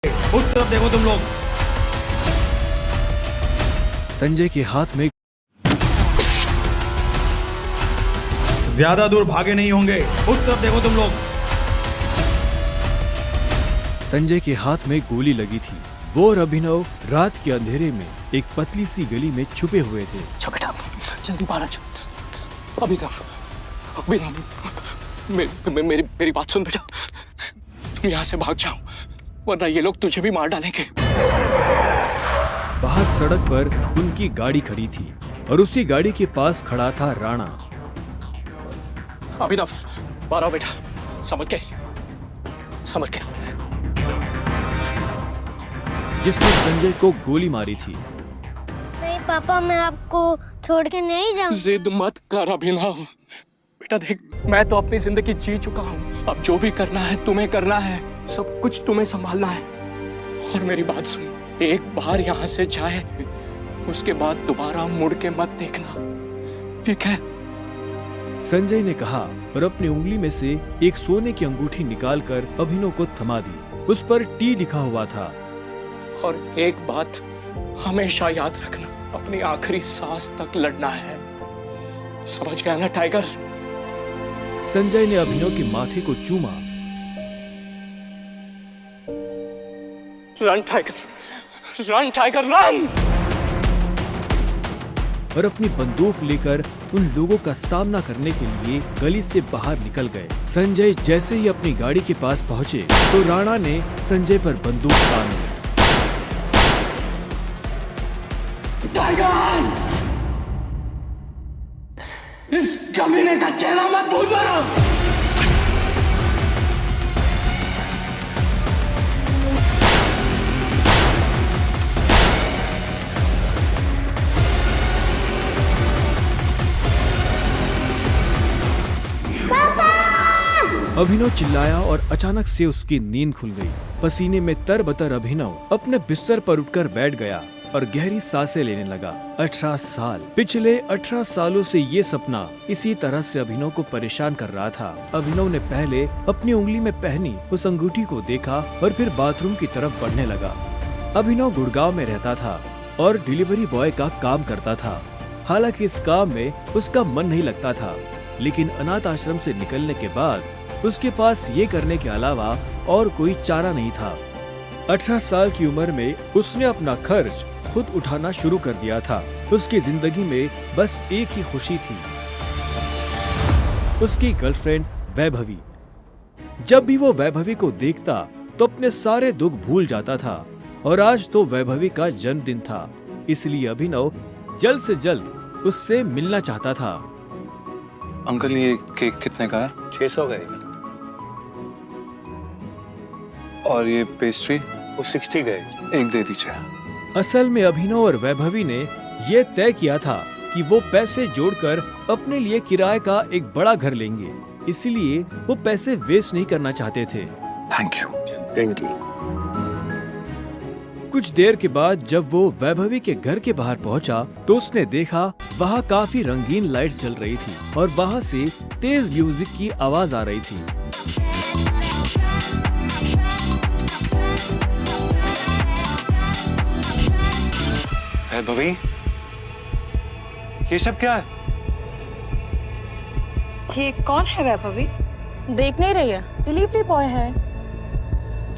उस तरफ देखो तुम लोग। संजय के हाथ में ज्यादा दूर भागे नहीं होंगे, उस तरफ देखो तुम लोग। संजय के हाथ में गोली लगी थी। वो और अभिनव रात के अंधेरे में एक पतली सी गली में छुपे हुए थे। अच्छा बेटा, जल्दी बाहर आ जाओ। अभिनव, मेरी बात सुन बेटा, तुम यहाँ से भाग जाओ वरना ये लोग तुझे भी मार डालेंगे। बाहर सड़क पर उनकी गाड़ी खड़ी थी और उसी गाड़ी के पास खड़ा था राणा। अभिनव, बाहर आओ बेटा, समझ के जिसने संजय को गोली मारी थी। नहीं पापा, मैं आपको छोड़ के नहीं जाऊंगा। जिद मत कर अभिनव। बेटा देख, मैं तो अपनी जिंदगी जी चुका हूँ, अब जो भी करना है तुम्हें करना है, सब कुछ तुम्हें संभालना है। और मेरी बात सुन, एक बार यहाँ से जाए उसके बाद दोबारा मुड़ के मत देखना, ठीक है? संजय ने कहा और अपनी उंगली में से एक सोने की अंगूठी निकालकर अभिनव को थमा दी। उस पर टी लिखा हुआ था। और एक बात हमेशा याद रखना, अपनी आखिरी सांस तक लड़ना है, समझ गया ना टाइगर? संजय ने अभिनव के माथे को चूमा। Run tiger, run tiger run! और अपनी बंदूक लेकर उन लोगों का सामना करने के लिए गली से बाहर निकल गए। संजय जैसे ही अपनी गाड़ी के पास पहुंचे तो राणा ने संजय पर बंदूक तान दी। टाइगर, इस कमीने का चेहरा मत भूलना। अभिनव चिल्लाया और अचानक से उसकी नींद खुल गई। पसीने में तरबतर अभिनव अपने बिस्तर पर उठकर बैठ गया और गहरी सांसें लेने लगा। 18 साल, पिछले 18 सालों से ये सपना इसी तरह से अभिनव को परेशान कर रहा था। अभिनव ने पहले अपनी उंगली में पहनी उस अंगूठी को देखा और फिर बाथरूम की तरफ बढ़ने लगा। अभिनव गुड़गांव में रहता था और डिलीवरी बॉय का काम करता था। हालांकि इस काम में उसका मन नहीं लगता था, लेकिन अनाथ आश्रम से निकलने के बाद उसके पास ये करने के अलावा और कोई चारा नहीं था। 18 साल की उम्र में उसने अपना खर्च खुद उठाना शुरू कर दिया था। उसकी जिंदगी में बस एक ही खुशी थी, उसकी गर्लफ्रेंड वैभवी। जब भी वो वैभवी को देखता तो अपने सारे दुख भूल जाता था और आज तो वैभवी का जन्मदिन था, इसलिए अभिनव जल्द से जल्द उससे मिलना चाहता था। अंकल, ये केक कितने का है? 600 का है। और ये पेस्ट्री? वो 60 का है। एक दे दीजिए। असल में अभिनव और वैभवी ने ये तय किया था कि वो पैसे जोड़कर अपने लिए किराए का एक बड़ा घर लेंगे, इसलिए वो पैसे वेस्ट नहीं करना चाहते थे। Thank you. Thank you. कुछ देर के बाद जब वो वैभवी के घर के बाहर पहुंचा तो उसने देखा वहाँ काफी रंगीन लाइट्स जल रही थी और वहाँ से तेज म्यूजिक की आवाज आ रही थी। वैभवी, ये सब क्या है? ये कौन है वैभवी? देख नहीं रही है, डिलीवरी बॉय है।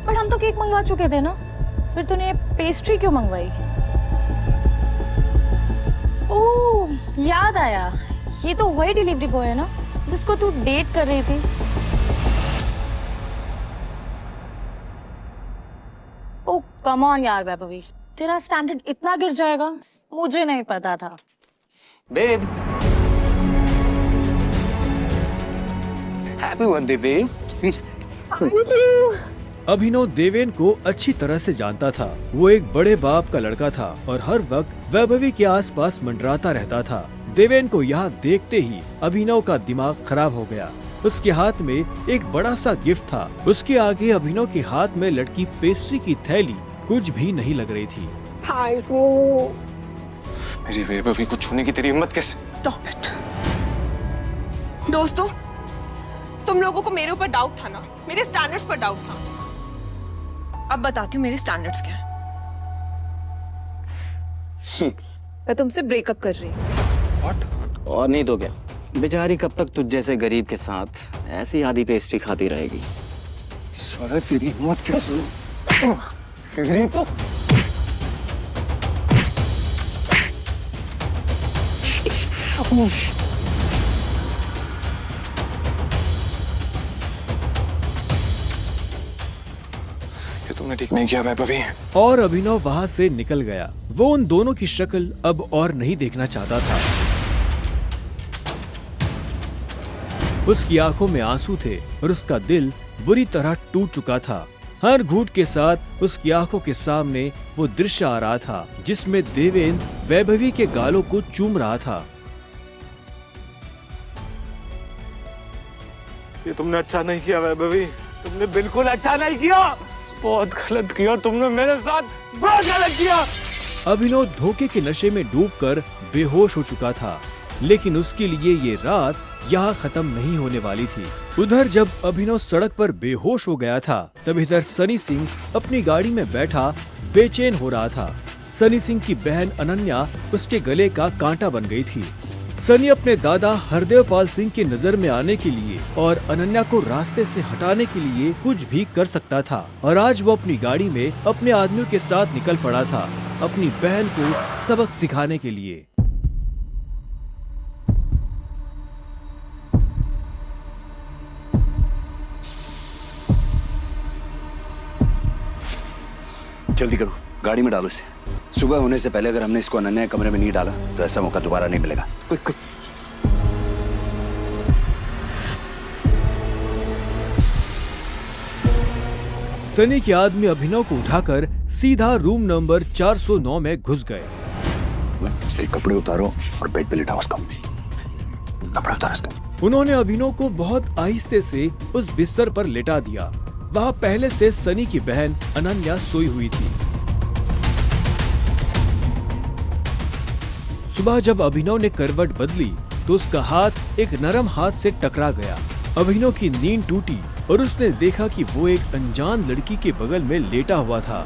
पर हम तो केक मंगवा चुके थे ना, फिर तूने पेस्ट्री क्यों मंगवाई? ओह, याद आया, ये तो वही डिलीवरी बॉय है ना जिसको तू डेट कर रही थी। ओह कम ऑन यार वैभवी, तेरा स्टैंडर्ड इतना गिर जाएगा मुझे नहीं पता था। Babe, happy birthday babe. Abhinav Deven को अच्छी तरह से जानता था। वो एक बड़े बाप का लड़का था और हर वक्त वैभवी के आसपास मंडराता रहता था। देवेन को यहाँ देखते ही अभिनव का दिमाग खराब हो गया। उसके हाथ में एक बड़ा सा गिफ्ट था। उसके आगे अभिनव के हाथ में लटकी पेस्ट्री की थैली कुछ भी नहीं लग रही थी। मेरी वैभवी को छूने की तेरी हिम्मत कैसे? Stop it. दोस्तों, तुम लोगों को मेरे ऊपर डाउट था ना, मेरे स्टैंडर्ड्स पर डाउट था। अब बताती हूँ मेरे स्टैंडर्ड्स क्या हैं। मैं तुमसे ब्रेकअप कर रही हूँ। और नहीं तो क्या, बेचारी कब तक तुझ जैसे गरीब के साथ ऐसी आधी पेस्ट्री खाती रहेगी। सारे तेरी हिम्मत कैसे? तो ये तुमने ठीक नहीं किया वैभवी। और अभिनव वहाँ से निकल गया। वो उन दोनों की शक्ल अब और नहीं देखना चाहता था। उसकी आंखों में आंसू थे और उसका दिल बुरी तरह टूट चुका था। हर घूंट के साथ उसकी आंखों के सामने वो दृश्य आ रहा था जिसमें देवेंद्र वैभवी के गालों को चूम रहा था। ये तुमने अच्छा नहीं किया वैभवी, तुमने बिल्कुल अच्छा नहीं किया। बहुत गलत किया तुमने मेरे साथ, बहुत गलत किया। अभिनव धोखे के नशे में डूबकर बेहोश हो चुका था, लेकिन उसके लिए ये रात यहाँ खत्म नहीं होने वाली थी। उधर जब अभिनव सड़क पर बेहोश हो गया था, तब इधर सनी सिंह अपनी गाड़ी में बैठा बेचैन हो रहा था। सनी सिंह की बहन अनन्या उसके गले का कांटा बन गई थी। सनी अपने दादा हरदेव पाल सिंह की नजर में आने के लिए और अनन्या को रास्ते से हटाने के लिए कुछ भी कर सकता था, और आज वो अपनी गाड़ी में अपने आदमियों के साथ निकल पड़ा था अपनी बहन को सबक सिखाने के लिए। जल्दी करो, गाड़ी में डालो इसे। सुबह होने से पहले अगर हमने इसको अनन्या के कमरे में नहीं डाला तो ऐसा मौका दोबारा नहीं मिलेगा। Quick quick. सनी के आदमी अभिनव को उठाकर सीधा रूम नंबर 409 में घुस गए। इसके कपड़े उतारो और बेड पे लिटाओ उसको। कपड़े उतारो उसका। उन्होंने अभिनव को बहुत आहिस्ते से उस बिस्तर पर लेटा दिया। वहाँ पहले से सनी की बहन अनन्या सोई हुई थी। सुबह जब अभिनव ने करवट बदली तो उसका हाथ एक नरम हाथ से टकरा गया। अभिनव की नींद टूटी और उसने देखा कि वो एक अनजान लड़की के बगल में लेटा हुआ था।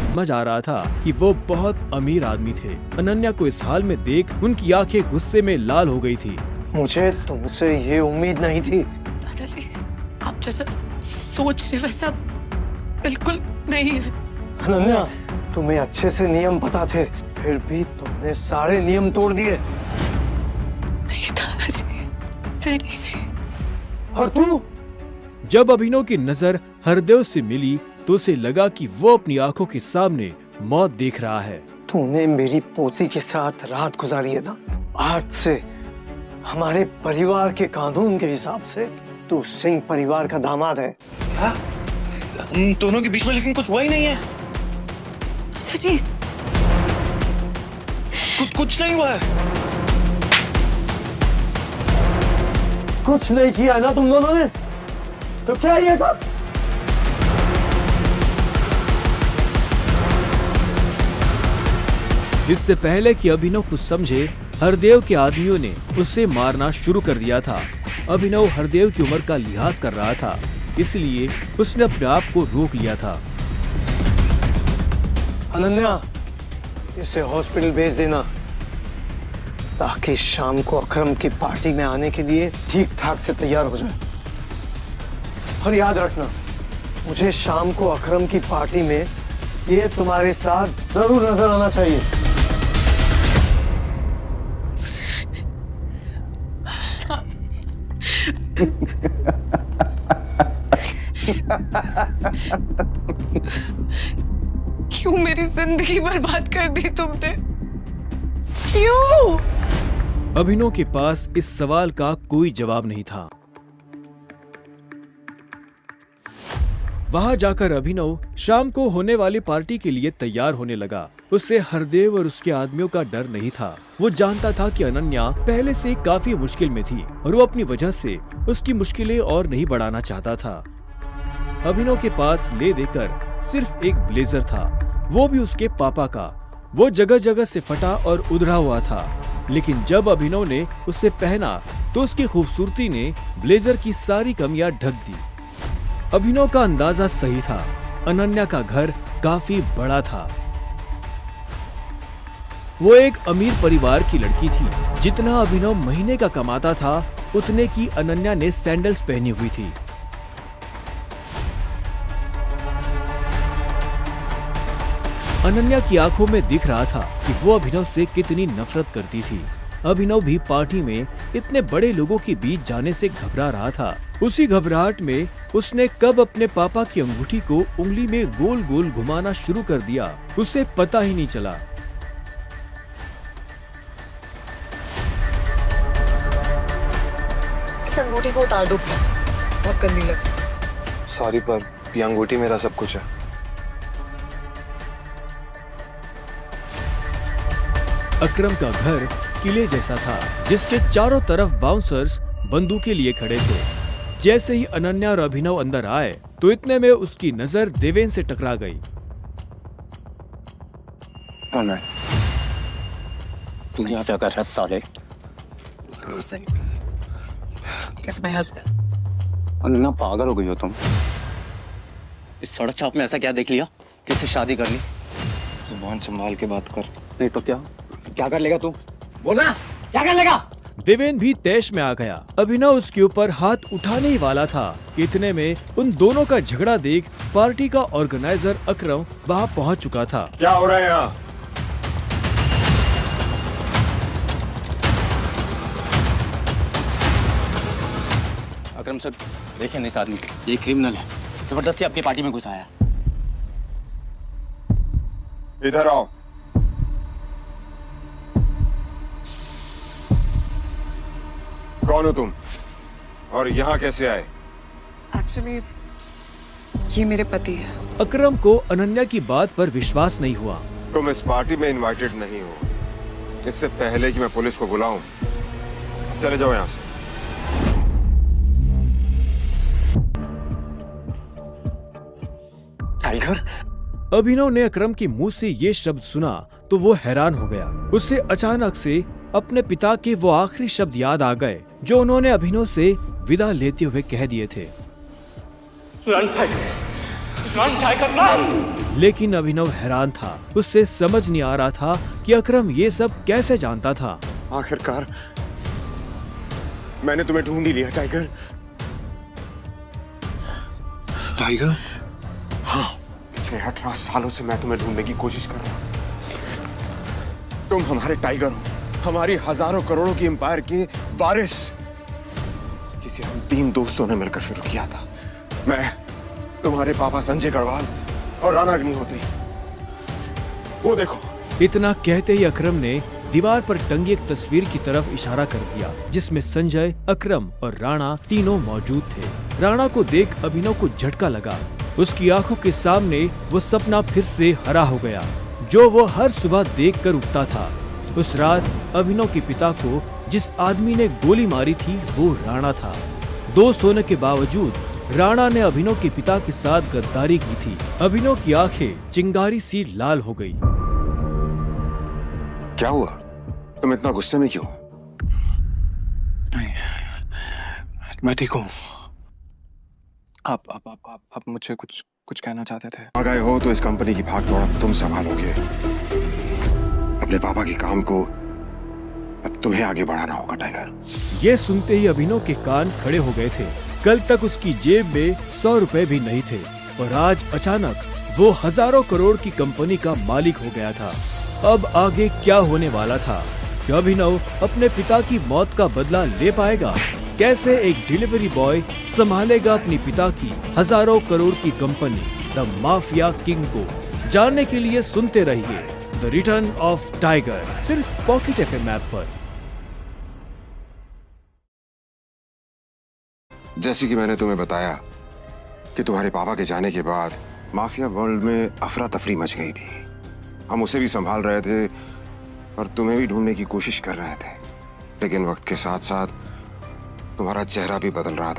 समझ आ रहा था कि वो बहुत अमीर आदमी थे। अनन्या को इस हाल में देख उनकी आंखें गुस्से में लाल हो गई थी। मुझे तुमसे ये उम्मीद नहीं थी। दादाजी, आप जैसा सोच रहे वैसा बिल्कुल नहीं है। अनन्या, तुम्हें अच्छे से नियम पता थे, फिर भी तुमने सारे नियम तोड़ दिए। नहीं दादाजी, नहीं। और तू? जब अभिनव की नजर हरदेव से मिली तो उसे लगा कि वो अपनी आंखों के सामने मौत देख रहा है। तूने मेरी पोती के साथ रात गुजारी है ना? आज से हमारे परिवार के कानून के हिसाब से तू सिंह परिवार का दामाद है। क्या? उन दोनों के बीच में लेकिन कुछ हुआ ही नहीं है। दादाजी, कुछ नहीं हुआ है। कुछ नहीं किया ना तुम दोनों ने? तो क्या ये था? इससे पहले कि अभिनव कुछ समझे, हरदेव के आदमियों ने उसे मारना शुरू कर दिया था। अभिनव हरदेव की उम्र का लिहाज कर रहा था, इसलिए उसने अपने आप को रोक लिया था। अनन्या, इसे हॉस्पिटल भेज देना ताकि शाम को अकरम की पार्टी में आने के लिए ठीक ठाक से तैयार हो जाए। और याद रखना, मुझे शाम को अकरम की पार्टी में ये तुम्हारे साथ जरूर नजर आना चाहिए। क्यों मेरी जिंदगी बर्बाद कर दी तुमने? क्यों? अभिनव के पास इस सवाल का कोई जवाब नहीं था। वहां जाकर अभिनव शाम को होने वाली पार्टी के लिए तैयार होने लगा। उससे हरदेव और उसके आदमियों का डर नहीं था। वो जानता था कि अनन्या पहले से काफी मुश्किल में थी और वो अपनी वजह से उसकी मुश्किलें और नहीं बढ़ाना चाहता था। अभिनव के पास ले देकर सिर्फ एक ब्लेजर था, वो भी उसके पापा का। वो जगह जगह से फटा और उधड़ा हुआ था, लेकिन जब अभिनव ने उसे पहना तो उसकी खूबसूरती ने ब्लेजर की सारी कमियां ढक दी। अभिनव का अंदाजा सही था। अनन्या का घर काफी बड़ा था। वो एक अमीर परिवार की लड़की थी। जितना अभिनव महीने का कमाता था उतने की अनन्या ने सैंडल्स पहनी हुई थी। अनन्या की आंखों में दिख रहा था कि वो अभिनव से कितनी नफरत करती थी। अभिनव भी पार्टी में इतने बड़े लोगों के बीच जाने से घबरा रहा था। उसी घबराहट में उसने कब अपने पापा की अंगूठी को उंगली में गोल गोल घुमाना शुरू कर दिया, उसे पता ही नहीं चला। इस अंगूठी को उतार दो प्लीज, बहुत गंदी लगी। सॉरी पर ये अंगूठी मेरा सब कुछ है। अकरम का घर किले जैसा था, जिसके चारों तरफ बाउंसर्स बंदूकें लिए खड़े थे। जैसे ही अनन्या और अभिनव अंदर आए तो इतने में उसकी नजर देवेन से टकरा गई। तुम यहाँ क्या कर रहा है साले? Kiss my husband. अन्ना पागल हो गई हो तुम? इस सड़क चाप में ऐसा क्या देख लिया किससे शादी कर ली? जुबान संभाल के बात कर। नहीं तो क्या क्या कर लेगा तू? बोलना क्या कर लेगा? देवेन भी तैश में आ गया। अभिनव उसके ऊपर हाथ उठाने ही वाला था। इतने में उन दोनों का झगड़ा देख पार्टी का ऑर्गेनाइजर अकरम वहाँ पहुँच चुका था। क्या हो रहा है यहाँ? अकरम सर देखिए इस आदमी को, ये क्रिमिनल है, जबरदस्ती आपकी पार्टी में घुसा है। इधर आओ। कौन हो तुम और यहाँ कैसे आए? एक्चुअली ये मेरे पति है। अकरम को अनन्या की बात पर विश्वास नहीं हुआ। तुम इस पार्टी में इनवाइटेड नहीं हो। इससे पहले कि मैं पुलिस को बुलाऊं, चले जाओ यहाँ से। टाइगर? अभिनव ने अकरम के मुंह से ये शब्द सुना तो वो हैरान हो गया। उसे अचानक से अपने पिता के वो आखिरी शब्द याद आ गए जो उन्होंने अभिनव से विदा लेते हुए कह दिए थे। लेकिन अभिनव हैरान था। उससे समझ नहीं आ रहा था कि अकरम ये सब कैसे जानता था। आखिरकार मैंने तुम्हें ढूंढ ही लिया टाइगर। टाइगर? हाँ, पिछले 18 सालों से मैं तुम्हें ढूंढने की कोशिश कर रहा हूं। तुम हमारे टाइगर हो, हमारी हजारों करोड़ों की एम्पायर के वारिस, जिसे हम 3 दोस्तों ने मिलकर शुरू किया था। मैं, तुम्हारे पापा संजय गढ़वाल और राणा अग्निहोत्री। वो देखो। इतना कहते ही अकरम ने दीवार पर टंगी एक तस्वीर की तरफ इशारा कर दिया, जिसमें संजय, अकरम और राणा तीनों मौजूद थे। राणा को देख अभिनव को झटका लगा। उसकी आंखों के सामने वो सपना फिर से हरा हो गया जो वो हर सुबह देखकर उठता था। उस रात अभिनव के पिता को जिस आदमी ने गोली मारी थी वो राणा था। दोस्त होने के बावजूद राणा ने अभिनव के पिता के साथ गद्दारी की थी। अभिनव की आंखें चिंगारी सी लाल हो गई। क्या हुआ? तुम इतना गुस्से में क्यों? नहीं, मैं ठीक हूँ। आप मुझे कुछ कहना चाहते थे? आ गए हो तो इस कंपनी की भाग दौड़ अब तुम संभालोगे। अपने पापा के काम को अब तुम्हें आगे बढ़ाना होगा टाइगर। ये सुनते ही अभिनव के कान खड़े हो गए थे। कल तक उसकी जेब में 100 रुपए भी नहीं थे और आज अचानक वो हजारों करोड़ की कंपनी का मालिक हो गया था। अब आगे क्या होने वाला था? क्या अभिनव अपने पिता की मौत का बदला ले पाएगा? कैसे एक डिलीवरी बॉय संभालेगा अपने पिता की हजारों करोड़ की कंपनी द माफिया किंग को? जानने के लिए सुनते रहिए द रिटर्न ऑफ टाइगर, सिर्फ पॉकेट एफएम ऐप पर। जैसे कि मैंने तुम्हें बताया कि तुम्हारे पापा के जाने के बाद माफिया वर्ल्ड में अफरा तफरी मच गई थी। हम उसे भी संभाल रहे थे और तुम्हें भी ढूंढने की कोशिश कर रहे थे, लेकिन वक्त के साथ साथ तुम्हारा चेहरा भी बदल रहा था